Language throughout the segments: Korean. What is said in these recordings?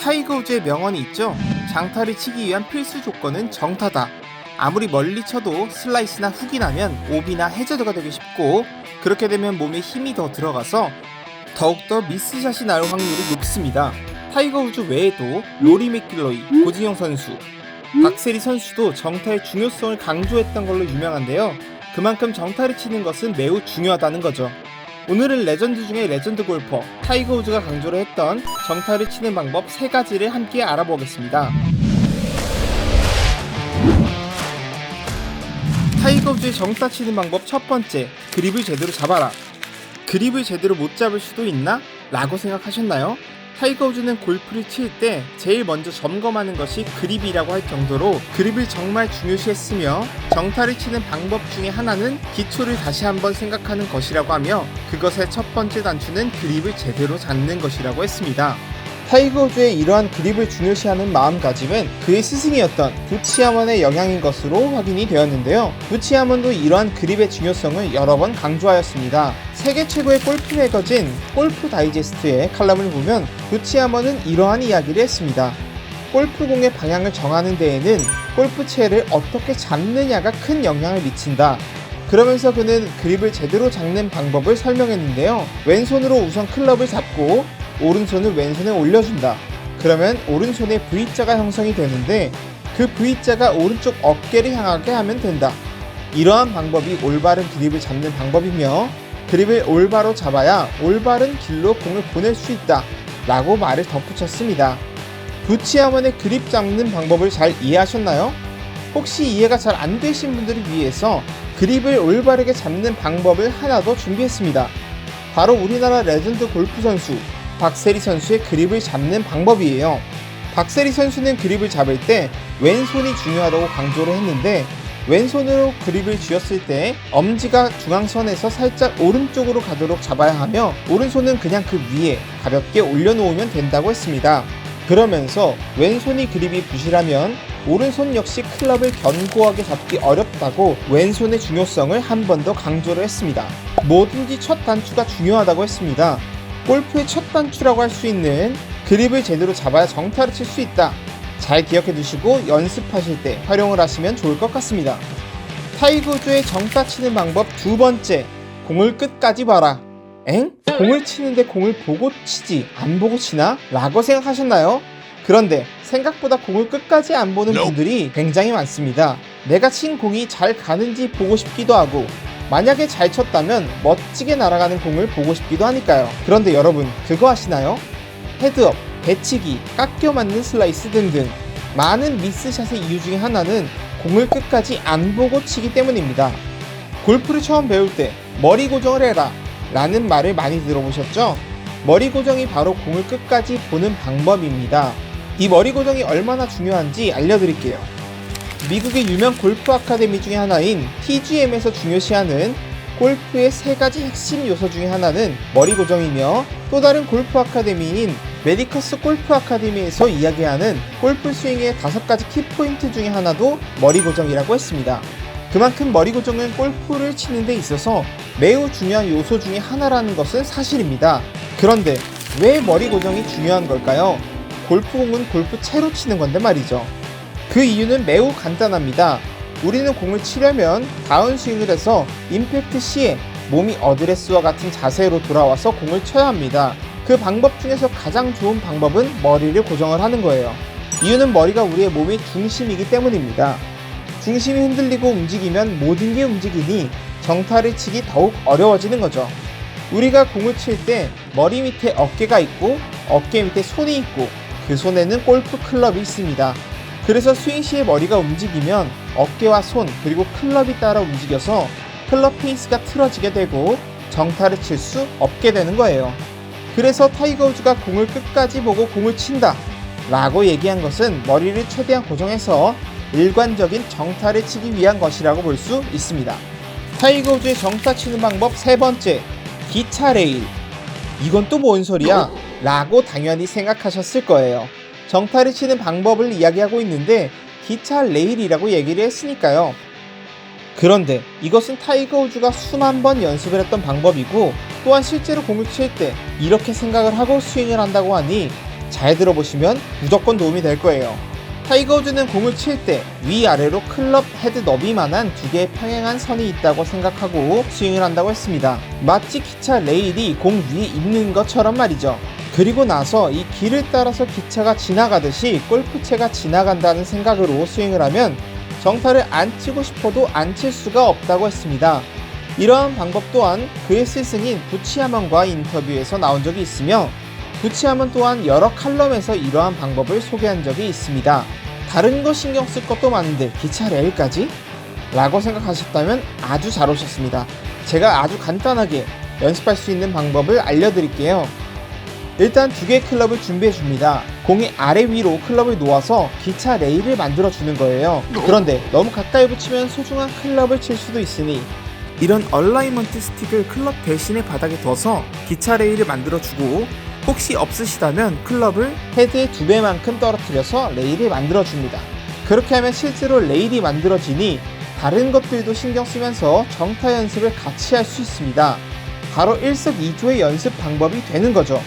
타이거 우즈의 명언이 있죠. 장타를 치기 위한 필수 조건은 정타다. 아무리 멀리 쳐도 슬라이스나 훅이 나면 오비나 해저드가 되기 쉽고, 그렇게 되면 몸에 힘이 더 들어가서 더욱더 미스샷이 나올 확률이 높습니다. 타이거 우즈 외에도 로리 맥길로이, 고진영 선수, 박세리 선수도 정타의 중요성을 강조했던 걸로 유명한데요. 그만큼 정타를 치는 것은 매우 중요하다는 거죠. 오늘은 레전드 중에 레전드 골퍼 타이거 우즈가 강조를 했던 정타를 치는 방법 3가지를 함께 알아보겠습니다. 타이거 우즈의 정타 치는 방법 첫 번째, 그립을 제대로 잡아라. 그립을 제대로 못 잡을 수도 있나? 라고 생각하셨나요? 타이거 우즈는 골프를 칠 때 제일 먼저 점검하는 것이 그립이라고 할 정도로 그립을 정말 중요시했으며, 정타를 치는 방법 중에 하나는 기초를 다시 한번 생각하는 것이라고 하며, 그것의 첫 번째 단추는 그립을 제대로 잡는 것이라고 했습니다. 타이거 우즈의 이러한 그립을 중요시하는 마음가짐은 그의 스승이었던 부치 하먼의 영향인 것으로 확인이 되었는데요. 부치 하먼도 이러한 그립의 중요성을 여러 번 강조하였습니다. 세계 최고의 골프 매거진 골프 다이제스트의 칼럼을 보면 부치 하먼은 이러한 이야기를 했습니다. 골프공의 방향을 정하는 데에는 골프채를 어떻게 잡느냐가 큰 영향을 미친다. 그러면서 그는 그립을 제대로 잡는 방법을 설명했는데요. 왼손으로 우선 클럽을 잡고 오른손을 왼손에 올려준다. 그러면 오른손에 V자가 형성이 되는데, 그 V자가 오른쪽 어깨를 향하게 하면 된다. 이러한 방법이 올바른 그립을 잡는 방법이며, 그립을 올바로 잡아야 올바른 길로 공을 보낼 수 있다 라고 말을 덧붙였습니다. 부치 하먼의 그립 잡는 방법을 잘 이해하셨나요? 혹시 이해가 잘 안 되신 분들을 위해서 그립을 올바르게 잡는 방법을 하나 더 준비했습니다. 바로 우리나라 레전드 골프 선수 박세리 선수의 그립을 잡는 방법이에요. 박세리 선수는 그립을 잡을 때 왼손이 중요하다고 강조를 했는데, 왼손으로 그립을 쥐었을 때 엄지가 중앙선에서 살짝 오른쪽으로 가도록 잡아야 하며, 오른손은 그냥 그 위에 가볍게 올려놓으면 된다고 했습니다. 그러면서 왼손이 그립이 부실하면 오른손 역시 클럽을 견고하게 잡기 어렵다고 왼손의 중요성을 한 번 더 강조를 했습니다. 뭐든지 첫 단추가 중요하다고 했습니다. 골프의 첫 단추라고 할 수 있는 그립을 제대로 잡아야 정타를 칠 수 있다. 잘 기억해 두시고 연습하실 때 활용을 하시면 좋을 것 같습니다. 타이거 우즈의 정타 치는 방법 두 번째, 공을 끝까지 봐라. 엥? 공을 치는데 공을 보고 치지 안 보고 치나? 라고 생각하셨나요? 그런데 생각보다 공을 끝까지 안 보는 분들이 굉장히 많습니다. 내가 친 공이 잘 가는지 보고 싶기도 하고, 만약에 잘 쳤다면 멋지게 날아가는 공을 보고 싶기도 하니까요. 그런데 여러분, 그거 아시나요? 헤드업, 배치기, 깎여 맞는 슬라이스 등등 많은 미스샷의 이유 중에 하나는 공을 끝까지 안 보고 치기 때문입니다. 골프를 처음 배울 때 머리 고정을 해라 라는 말을 많이 들어보셨죠? 머리 고정이 바로 공을 끝까지 보는 방법입니다. 이 머리 고정이 얼마나 중요한지 알려드릴게요. 미국의 유명 골프 아카데미 중에 하나인 TGM에서 중요시하는 골프의 3가지 핵심 요소 중에 하나는 머리 고정이며, 또 다른 골프 아카데미인 메디커스 골프 아카데미에서 이야기하는 골프 스윙의 5가지 키포인트 중에 하나도 머리 고정이라고 했습니다. 그만큼 머리 고정은 골프를 치는 데 있어서 매우 중요한 요소 중에 하나라는 것은 사실입니다. 그런데 왜 머리 고정이 중요한 걸까요? 골프공은 골프채로 치는 건데 말이죠. 그 이유는 매우 간단합니다. 우리는 공을 치려면 다운스윙을 해서 임팩트 시에 몸이 어드레스와 같은 자세로 돌아와서 공을 쳐야 합니다. 그 방법 중에서 가장 좋은 방법은 머리를 고정을 하는 거예요. 이유는 머리가 우리의 몸의 중심이기 때문입니다. 중심이 흔들리고 움직이면 모든 게 움직이니 정타를 치기 더욱 어려워지는 거죠. 우리가 공을 칠 때 머리 밑에 어깨가 있고, 어깨 밑에 손이 있고, 그 손에는 골프 클럽이 있습니다. 그래서 스윙 시에 머리가 움직이면 어깨와 손 그리고 클럽이 따라 움직여서 클럽 페이스가 틀어지게 되고 정타를 칠 수 없게 되는 거예요. 그래서 타이거 우즈가 공을 끝까지 보고 공을 친다 라고 얘기한 것은 머리를 최대한 고정해서 일관적인 정타를 치기 위한 것이라고 볼 수 있습니다. 타이거 우즈의 정타 치는 방법 3번째, 기차 레일. 이건 또 뭔 소리야? 라고 당연히 생각하셨을 거예요. 정타를 치는 방법을 이야기하고 있는데 기차 레일이라고 얘기를 했으니까요. 그런데 이것은 타이거 우즈가 수만 번 연습을 했던 방법이고, 또한 실제로 공을 칠 때 이렇게 생각을 하고 스윙을 한다고 하니 잘 들어보시면 무조건 도움이 될 거예요. 타이거 우즈는 공을 칠 때 위아래로 클럽 헤드 너비만한 두 개의 평행한 선이 있다고 생각하고 스윙을 한다고 했습니다. 마치 기차 레일이 공 위에 있는 것처럼 말이죠. 그리고 나서 이 길을 따라서 기차가 지나가듯이 골프채가 지나간다는 생각으로 스윙을 하면 정타를 안 치고 싶어도 안 칠 수가 없다고 했습니다. 이러한 방법 또한 그의 스승인 부치아먼과 인터뷰에서 나온 적이 있으며, 부치아먼 또한 여러 칼럼에서 이러한 방법을 소개한 적이 있습니다. 다른 거 신경 쓸 것도 많은데 기차 레일까지? 라고 생각하셨다면 아주 잘 오셨습니다. 제가 아주 간단하게 연습할 수 있는 방법을 알려드릴게요. 일단 두 개의 클럽을 준비해 줍니다. 공이 아래 위로 클럽을 놓아서 기차 레일을 만들어 주는 거예요. 그런데 너무 가까이 붙이면 소중한 클럽을 칠 수도 있으니 이런 얼라이먼트 스틱을 클럽 대신에 바닥에 둬서 기차 레일을 만들어 주고, 혹시 없으시다면 클럽을 헤드의 2배만큼 떨어뜨려서 레일을 만들어 줍니다. 그렇게 하면 실제로 레일이 만들어지니 다른 것들도 신경 쓰면서 정타 연습을 같이 할 수 있습니다. 바로 일석이조의 연습 방법이 되는 거죠.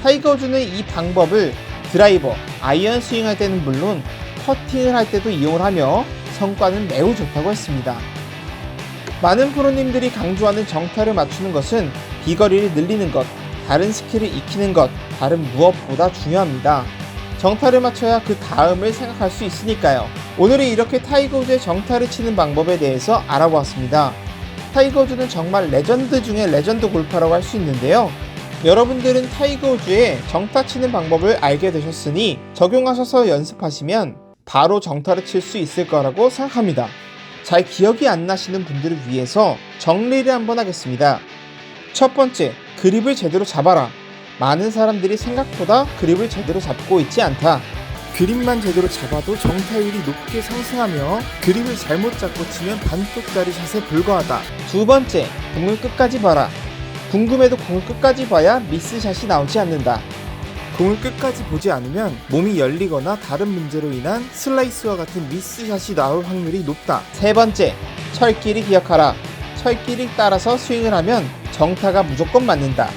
타이거 우즈는 이 방법을 드라이버, 아이언 스윙할 때는 물론 퍼팅을 할 때도 이용을 하며 성과는 매우 좋다고 했습니다. 많은 프로님들이 강조하는 정타를 맞추는 것은 비거리를 늘리는 것, 다른 스킬을 익히는 것, 다른 무엇보다 중요합니다. 정타를 맞춰야 그 다음을 생각할 수 있으니까요. 오늘은 이렇게 타이거 우즈의 정타를 치는 방법에 대해서 알아보았습니다. 타이거 우즈는 정말 레전드 중에 레전드 골퍼라고 할 수 있는데요. 여러분들은 타이거 우즈의 정타 치는 방법을 알게 되셨으니 적용하셔서 연습하시면 바로 정타를 칠 수 있을 거라고 생각합니다. 잘 기억이 안 나시는 분들을 위해서 정리를 한번 하겠습니다. 첫 번째, 그립을 제대로 잡아라. 많은 사람들이 생각보다 그립을 제대로 잡고 있지 않다. 그립만 제대로 잡아도 정타율이 높게 상승하며 그립을 잘못 잡고 치면 반쪽짜리 샷에 불과하다. 두 번째, 공을 끝까지 봐라. 궁금해도 공을 끝까지 봐야 미스샷이 나오지 않는다. 공을 끝까지 보지 않으면 몸이 열리거나 다른 문제로 인한 슬라이스와 같은 미스샷이 나올 확률이 높다. 세 번째, 철길이 기억하라. 철길이 따라서 스윙을 하면 정타가 무조건 맞는다.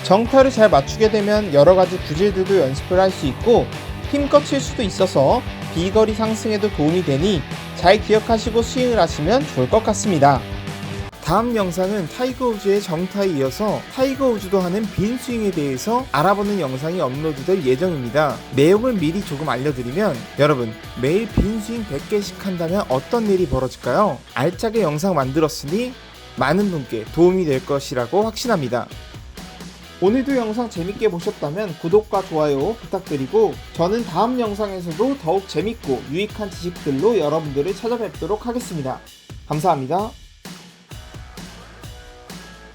정타를 잘 맞추게 되면 여러가지 구질들도 연습을 할 수 있고 힘껏 칠 수도 있어서 비거리 상승에도 도움이 되니 잘 기억하시고 스윙을 하시면 좋을 것 같습니다. 다음 영상은 타이거 우즈의 정타에 이어서 타이거 우즈도 하는 빈 스윙에 대해서 알아보는 영상이 업로드될 예정입니다. 내용을 미리 조금 알려드리면, 여러분 매일 빈 스윙 100개씩 한다면 어떤 일이 벌어질까요? 알차게 영상 만들었으니 많은 분께 도움이 될 것이라고 확신합니다. 오늘도 영상 재밌게 보셨다면 구독과 좋아요 부탁드리고, 저는 다음 영상에서도 더욱 재밌고 유익한 지식들로 여러분들을 찾아뵙도록 하겠습니다. 감사합니다.